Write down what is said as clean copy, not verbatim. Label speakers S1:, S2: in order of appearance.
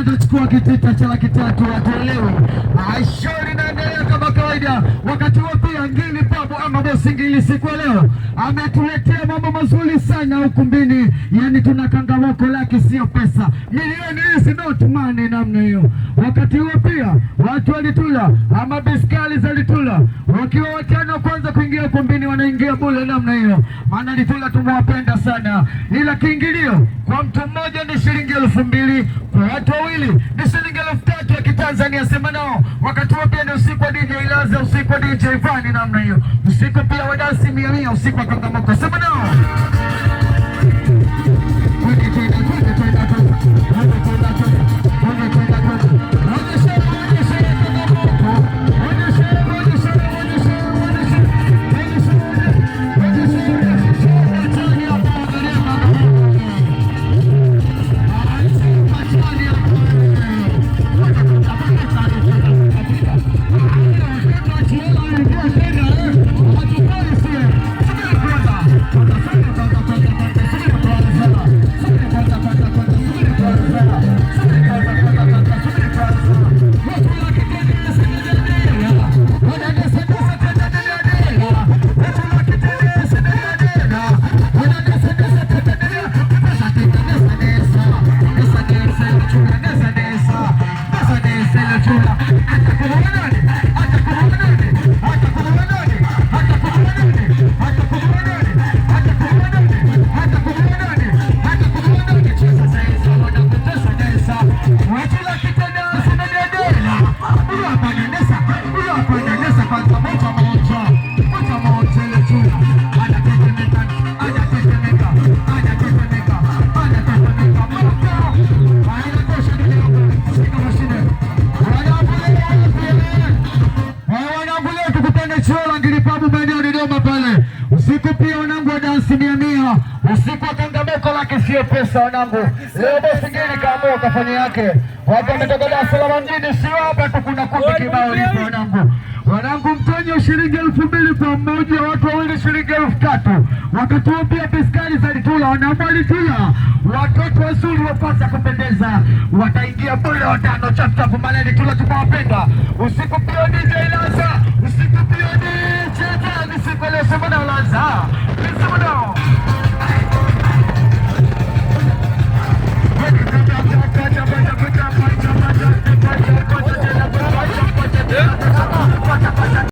S1: atachukua kitita cha laki tatu, atolewe. Shauri inaendelea kama kawaida. Wakati huo pia Ngili Babu ama Bosi Ngili siku ya leo ametuletea mambo mazuri sana ukumbini. Yani tuna kangamoko lake sio pesa, milioni hizi not money namna hiyo. Wakati huo pia watu walitula ama biskali zalitula wakiwa watano kwanza kuingia ukumbini, wanaingia bure namna hiyo. Maana litula tumewapenda sana, ila kiingilio kwa mtu mmoja ni shilingi 2,000, kwa watu wawili ni shilingi 3,000 ya Kitanzania. Sema nao. Wakati huo pia ni usiku wa DJ Laza, usiku wa DJ Vani namna hiyo, usiku pia wa dansi 100, usiku wa kangamoko. Sema nao. Usiku pia wanangu wa dansi 100, usiku wa kangamoko lake sio pesa wanangu. Leo Bosi Ngili kaamua kafanya yake. Watu wametoka Dar es Salaam mjini, sio hapa tu, kuna kundi kibao lipo wanangu. Wanangu mtonyo shilingi 2,000 kwa mmoja, watu wawili shilingi 3,000. Wakati huo pia biskali za litula, wanangu walitula. Watoto wazuri wapasa kupendeza wataingia bure watano chap chap, maana litula tumewapenda. Usiku pia DJ Laza, usiku pia DJ Vani, siku leo.